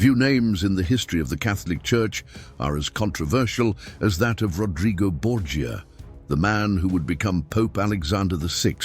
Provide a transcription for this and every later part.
Few names in the history of the Catholic Church are as controversial as that of Rodrigo Borgia, the man who would become Pope Alexander VI.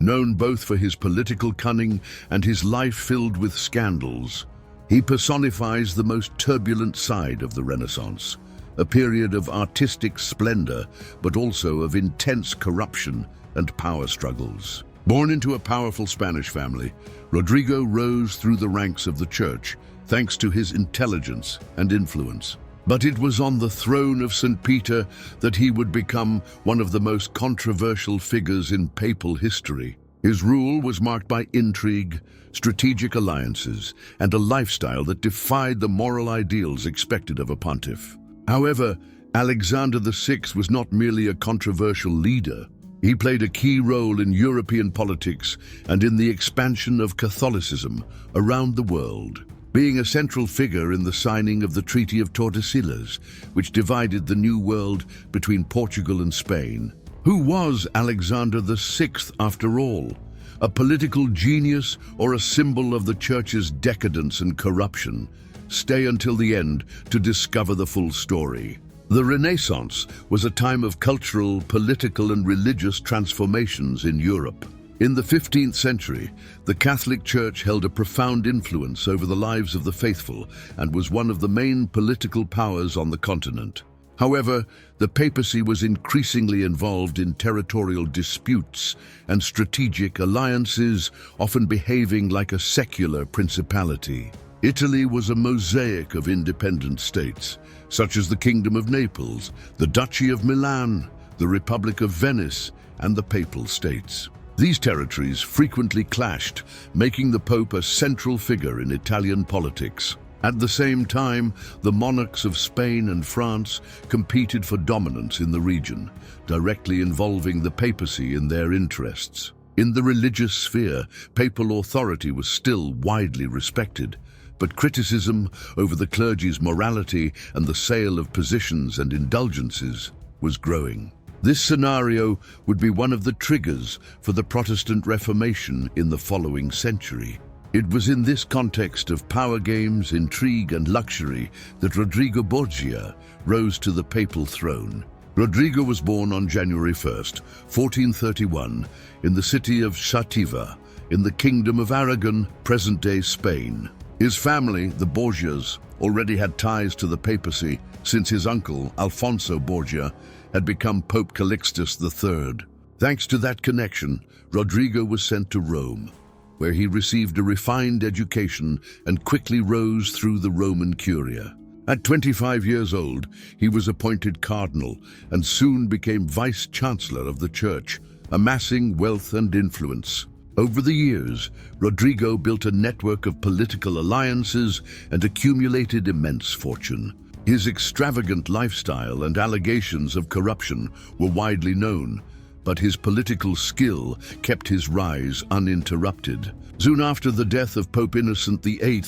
Known both for his political cunning and his life filled with scandals, he personifies the most turbulent side of the Renaissance, a period of artistic splendor, but also of intense corruption and power struggles. Born into a powerful Spanish family, Rodrigo rose through the ranks of the Church thanks to his intelligence and influence. But it was on the throne of St. Peter that he would become one of the most controversial figures in papal history. His rule was marked by intrigue, strategic alliances, and a lifestyle that defied the moral ideals expected of a pontiff. However, Alexander VI was not merely a controversial leader. He played a key role in European politics and in the expansion of Catholicism around the world, being a central figure in the signing of the Treaty of Tordesillas, which divided the New World between Portugal and Spain. Who was Alexander VI after all? A political genius or a symbol of the Church's decadence and corruption? Stay until the end to discover the full story. The Renaissance was a time of cultural, political, and religious transformations in Europe. In the 15th century, the Catholic Church held a profound influence over the lives of the faithful and was one of the main political powers on the continent. However, the papacy was increasingly involved in territorial disputes and strategic alliances, often behaving like a secular principality. Italy was a mosaic of independent states, such as the Kingdom of Naples, the Duchy of Milan, the Republic of Venice, and the Papal States. These territories frequently clashed, making the Pope a central figure in Italian politics. At the same time, the monarchs of Spain and France competed for dominance in the region, directly involving the papacy in their interests. In the religious sphere, papal authority was still widely respected, but criticism over the clergy's morality and the sale of positions and indulgences was growing. This scenario would be one of the triggers for the Protestant Reformation in the following century. It was in this context of power games, intrigue, and luxury that Rodrigo Borgia rose to the papal throne. Rodrigo was born on January 1st, 1431, in the city of Xàtiva, in the Kingdom of Aragon, present-day Spain. His family, the Borgias, already had ties to the papacy since his uncle, Alfonso Borgia, had become Pope Calixtus III. Thanks to that connection, Rodrigo was sent to Rome, where he received a refined education and quickly rose through the Roman Curia. At 25 years old, he was appointed cardinal and soon became vice-chancellor of the Church, amassing wealth and influence. Over the years, Rodrigo built a network of political alliances and accumulated immense fortune. His extravagant lifestyle and allegations of corruption were widely known, but his political skill kept his rise uninterrupted. Soon after the death of Pope Innocent VIII,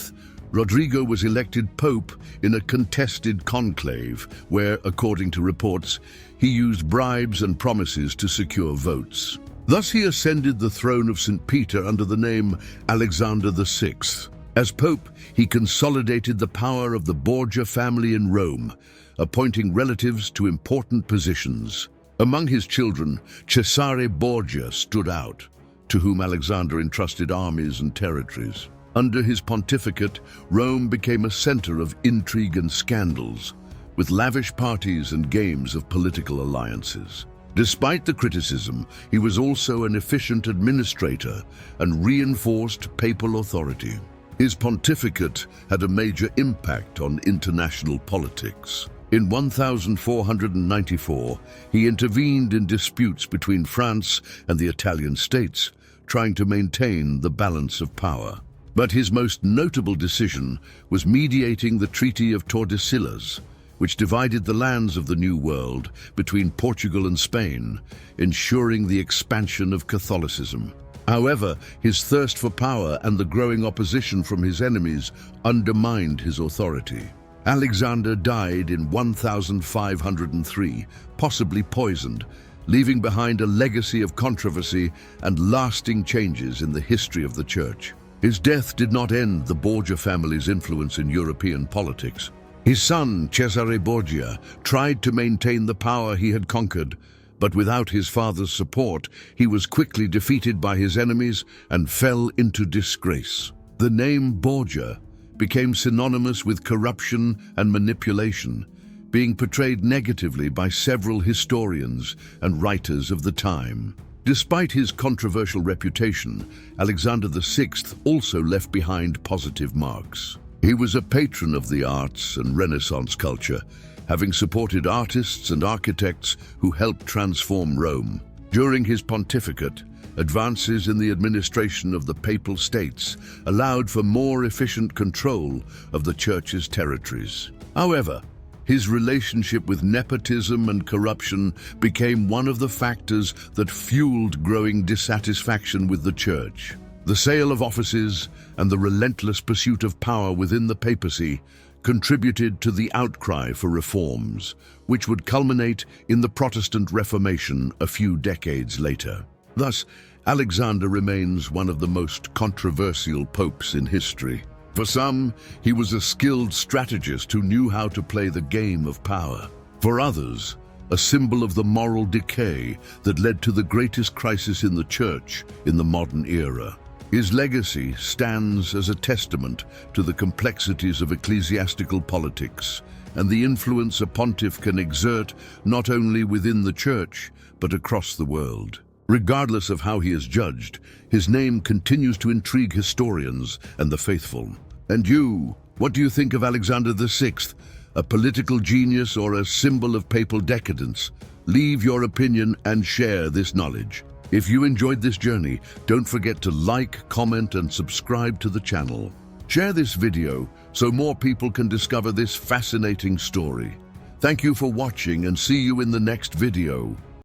Rodrigo was elected pope in a contested conclave where, according to reports, he used bribes and promises to secure votes. Thus he ascended the throne of St. Peter under the name Alexander VI. As pope, he consolidated the power of the Borgia family in Rome, appointing relatives to important positions. Among his children, Cesare Borgia stood out, to whom Alexander entrusted armies and territories. Under his pontificate, Rome became a center of intrigue and scandals, with lavish parties and games of political alliances. Despite the criticism, he was also an efficient administrator and reinforced papal authority. His pontificate had a major impact on international politics. In 1494, he intervened in disputes between France and the Italian states, trying to maintain the balance of power. But his most notable decision was mediating the Treaty of Tordesillas, which divided the lands of the New World between Portugal and Spain, ensuring the expansion of Catholicism. However, his thirst for power and the growing opposition from his enemies undermined his authority. Alexander died in 1503, possibly poisoned, leaving behind a legacy of controversy and lasting changes in the history of the Church. His death did not end the Borgia family's influence in European politics. His son, Cesare Borgia, tried to maintain the power he had conquered, but without his father's support, he was quickly defeated by his enemies and fell into disgrace. The name Borgia became synonymous with corruption and manipulation, being portrayed negatively by several historians and writers of the time. Despite his controversial reputation, Alexander VI also left behind positive marks. He was a patron of the arts and Renaissance culture, having supported artists and architects who helped transform Rome. During his pontificate, advances in the administration of the Papal States allowed for more efficient control of the Church's territories. However, his relationship with nepotism and corruption became one of the factors that fueled growing dissatisfaction with the Church. The sale of offices and the relentless pursuit of power within the papacy contributed to the outcry for reforms, which would culminate in the Protestant Reformation a few decades later. Thus, Alexander remains one of the most controversial popes in history. For some, he was a skilled strategist who knew how to play the game of power. For others, a symbol of the moral decay that led to the greatest crisis in the Church in the modern era. His legacy stands as a testament to the complexities of ecclesiastical politics and the influence a pontiff can exert not only within the Church, but across the world. Regardless of how he is judged, his name continues to intrigue historians and the faithful. And you, what do you think of Alexander VI? A political genius or a symbol of papal decadence? Leave your opinion and share this knowledge. If you enjoyed this journey, don't forget to like, comment, and subscribe to the channel. Share this video so more people can discover this fascinating story. Thank you for watching and see you in the next video.